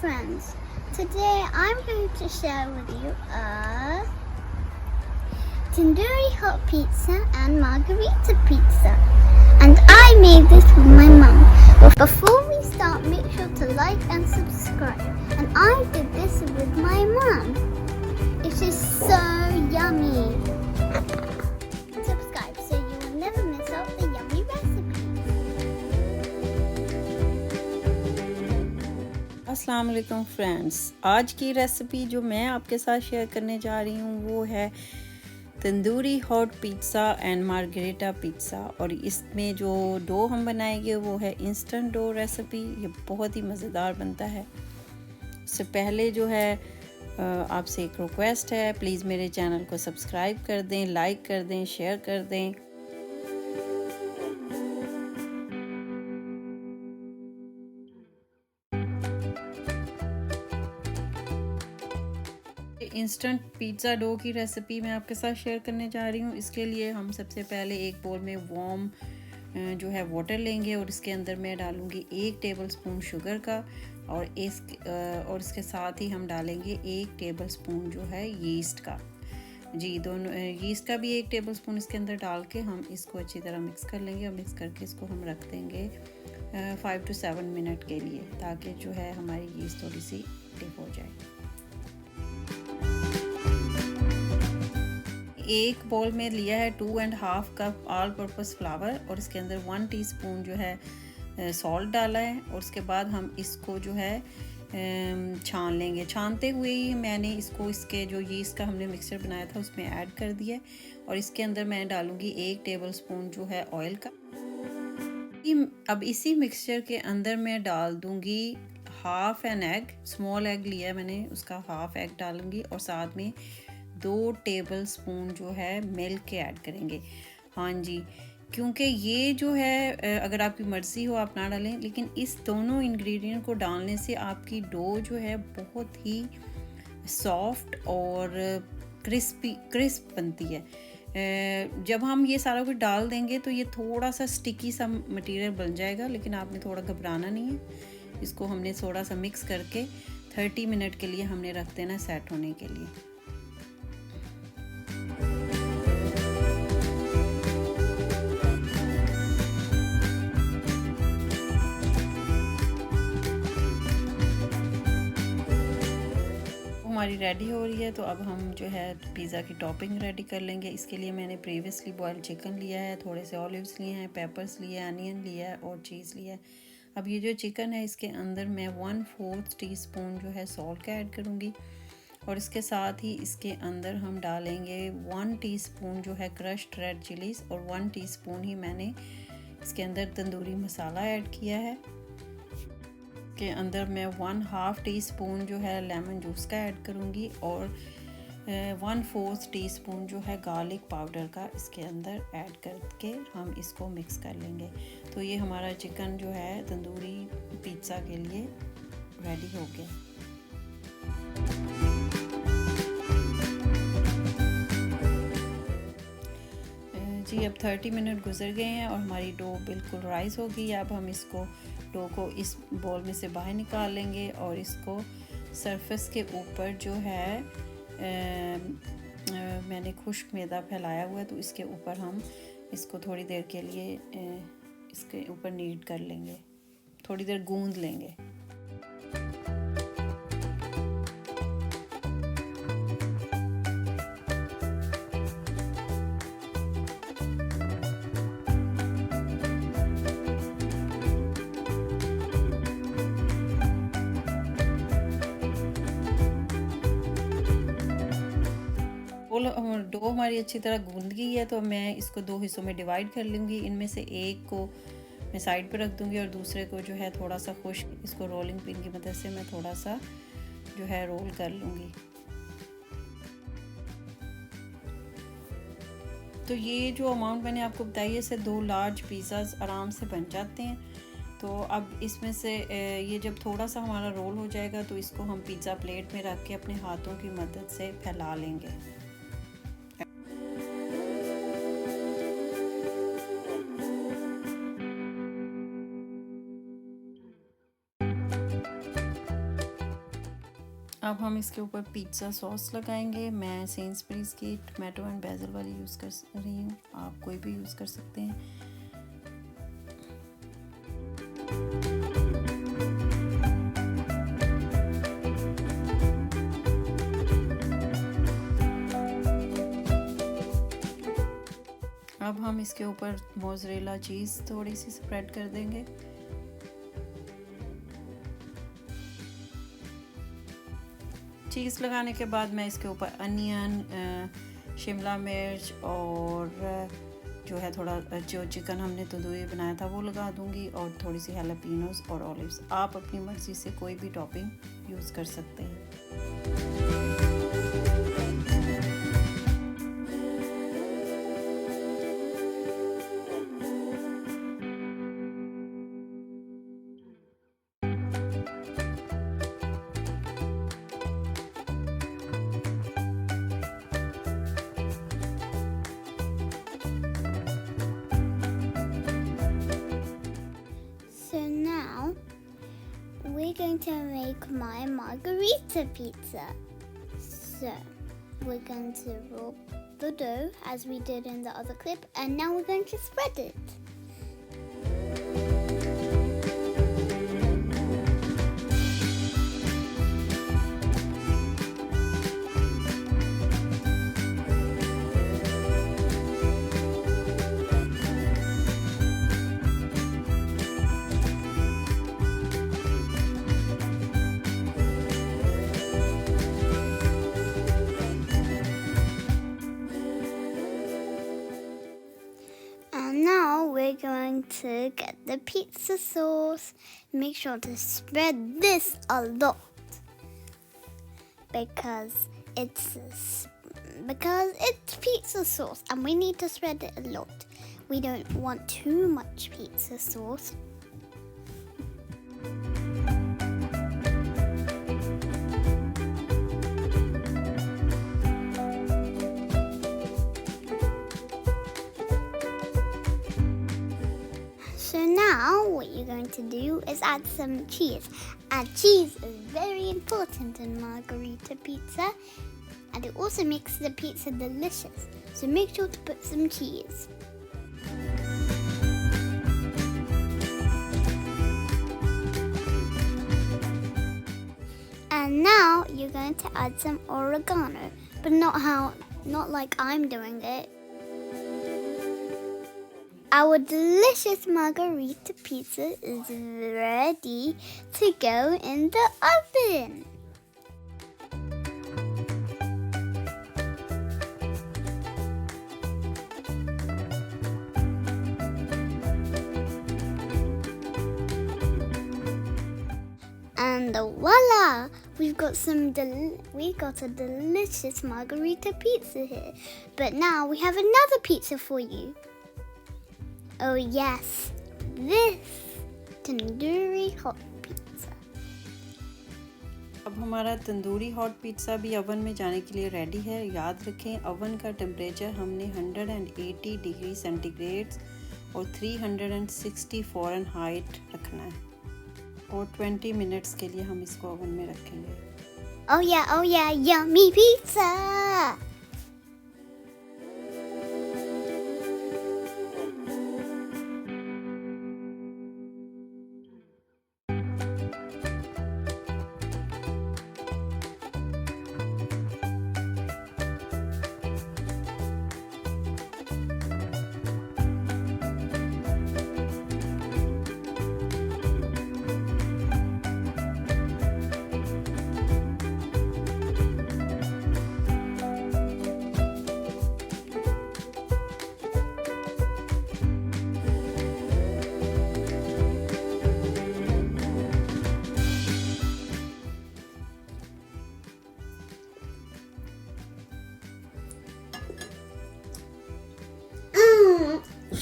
friends. Today I'm going to share with you a Tandoori hot pizza and Margarita pizza. And I made this with my mum. But before we start, make sure to like and subscribe. And I did this with my mum. It is so yummy. Subscribe so you will never miss out the yummy recipes. अस्सलाम वालेकुम friends, आज की recipe जो मैं आपके साथ share करने जा रही हूँ वो है tandoori hot pizza and margarita pizza. और इसमें जो डो हम बनाएंगे वो है इंस्टेंट डो रेसिपी। ये बहुत ही मज़ेदार बनता है। उससे पहले जो है आपसे एक रिक्वेस्ट है, प्लीज़ मेरे चैनल को सब्सक्राइब कर दें, लाइक कर दें, शेयर कर दें। इंस्टेंट पिज़्ज़ा डो की रेसिपी मैं आपके साथ शेयर करने जा रही हूँ। इसके लिए हम सबसे पहले एक बोल में वार्म जो है वाटर लेंगे और इसके अंदर मैं डालूँगी 1 टेबलस्पून शुगर का और इसके साथ ही हम डालेंगे 1 टेबलस्पून जो है यीस्ट का। जी, दोनों यीस्ट का भी 1 टेबलस्पून इसके अंदर डाल के हम इसको अच्छी तरह मिक्स कर लेंगे और मिक्स करके इसको हम रख देंगे 5 to 7 मिनट के लिए, ताकि जो है हमारी यीस्ट थोड़ी सी डिप हो जाए। एक बोल में लिया है 2.5 कप ऑल पर्पस फ्लावर और इसके अंदर 1 टीस्पून जो है सॉल्ट डाला है। और उसके बाद हम इसको जो है छान लेंगे। छानते हुए ही मैंने इसके जो यीस्ट का हमने मिक्सचर बनाया था उसमें ऐड कर दिया और इसके अंदर मैं डालूंगी 1 टेबलस्पून जो है ऑयल का। अब इसी मिक्सचर के अंदर मैं डाल दूंगी half an egg, small egg लिया है मैंने, उसका हाफ एग डालूंगी और साथ में 2 टेबलस्पून जो है मिल्क के ऐड करेंगे। हाँ जी, क्योंकि ये जो है अगर आपकी मर्ज़ी हो आप ना डालें, लेकिन इस दोनों इंग्रेडिएंट को डालने से आपकी डो जो है बहुत ही सॉफ्ट और क्रिस्प बनती है। जब हम ये सारा कुछ डाल देंगे तो ये थोड़ा सा स्टिकी सा मटेरियल बन जाएगा, लेकिन आपने थोड़ा घबराना नहीं है। इसको हमने थोड़ा सा मिक्स करके 30 मिनट के लिए हमने रख देना सेट होने के लिए। हमारी रेडी हो रही है, तो अब हम जो है पिज़्ज़ा की टॉपिंग रेडी कर लेंगे। इसके लिए मैंने प्रीवियसली बॉइल्ड चिकन लिया है, थोड़े से ऑलिव्स लिए हैं, पेपर्स लिए हैं, अनियन लिया है और चीज़ लिया है। अब ये जो चिकन है इसके अंदर मैं 1/4 टीस्पून जो है सॉल्ट का ऐड करूँगी और इसके साथ ही इसके अंदर हम डालेंगे 1 टीस्पून जो है क्रश्ड रेड चिलीज़ और 1 टीस्पून ही मैंने इसके अंदर तंदूरी मसाला ऐड किया है। के अंदर मैं 1/2 टीस्पून जो है लेमन जूस का ऐड करूँगी और 1/4 टीस्पून जो है गार्लिक पाउडर का इसके अंदर ऐड करके हम इसको मिक्स कर लेंगे। तो ये हमारा चिकन जो है तंदूरी पिज़्ज़ा के लिए रेडी हो गया। जी, अब 30 मिनट गुजर गए हैं और हमारी डो बिल्कुल राइस हो गई है। अब हम इसको डो को इस बोल में से बाहर निकाल लेंगे और इसको सरफेस के ऊपर जो है मैंने खुश्क मैदा फैलाया हुआ है, तो इसके ऊपर हम इसको थोड़ी देर के लिए इसके ऊपर नीड कर लेंगे, थोड़ी देर गूंद लेंगे। डो हमारी अच्छी तरह गूंद गई है, तो मैं इसको 2 हिस्सों में डिवाइड कर लूँगी। इनमें से एक को मैं साइड पर रख दूँगी और दूसरे को जो है थोड़ा सा खुश्क इसको रोलिंग पिन की मदद से मैं थोड़ा सा जो है रोल कर लूँगी। तो ये जो अमाउंट मैंने आपको बताई है, इससे 2 लार्ज पिज़्ज़ाज आराम से बन जाते हैं। तो अब इसमें से ये जब थोड़ा सा हमारा रोल हो जाएगा तो इसको हम पिज़्ज़ा प्लेट में रख के अपने हाथों की मदद से फैला लेंगे। अब हम इसके ऊपर पिज़्ज़ा सॉस लगाएंगे। मैं सेंसबरीज की टोमेटो एंड बेसिल वाली यूज़ कर रही हूँ, आप कोई भी यूज़ कर सकते हैं। अब हम इसके ऊपर मोज़रेला चीज़ थोड़ी सी स्प्रेड कर देंगे। चीज़ लगाने के बाद मैं इसके ऊपर अनियन, शिमला मिर्च और जो है थोड़ा जो चिकन हमने तंदूरी बनाया था वो लगा दूंगी, और थोड़ी सी हैलापिनोस और ऑलिव्स। आप अपनी मर्ज़ी से कोई भी टॉपिंग यूज़ कर सकते हैं। So now we're going to make my margarita pizza. So we're going to roll the dough as we did in the other clip, and now we're going to spread it. And now we're going to get the pizza sauce. Make sure to spread this a lot because it's pizza sauce and we need to spread it a lot. We don't want too much pizza sauce. So now what you're going to do is add some cheese. And cheese is very important in margarita pizza, and it also makes the pizza delicious. So make sure to put some cheese. And now you're going to add some oregano, but not like I'm doing it. Our delicious margarita pizza is ready to go in the oven. And voila! We've got a delicious margarita pizza here. But now we have another pizza for you. Oh yes, this tandoori hot pizza. अब हमारा tandoori hot pizza भी oven में जाने के लिए ready है। याद रखें ओवन का टेम्परेचर हमने 180 डिग्री सेंटीग्रेड और 360 फ़ारेनहाइट रखना है, और 20 मिनट्स के लिए हम इसको ओवन में रखेंगे। Oh yeah, yummy pizza!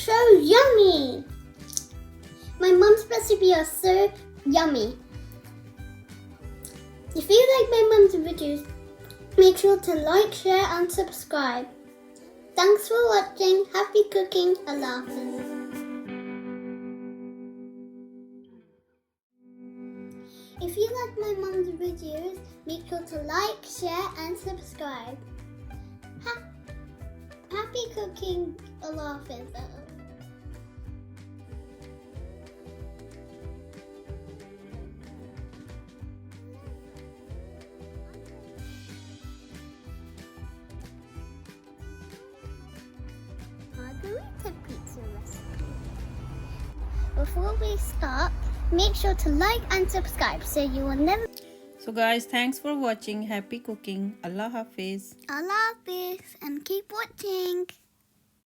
So yummy! My mum's recipes are so yummy. If you like my mum's videos, make sure to like, share and subscribe. Thanks for watching. Happy cooking. Allah Hafiz. If you like enjoyed my mum's videos, make sure to like, share and subscribe. Happy cooking, Allah Hafiz. Margarita pizza recipe. Before we start, make sure to like and subscribe so you will never. So guys, thanks for watching. Happy cooking. Allah Hafiz. Allah Hafiz and keep watching.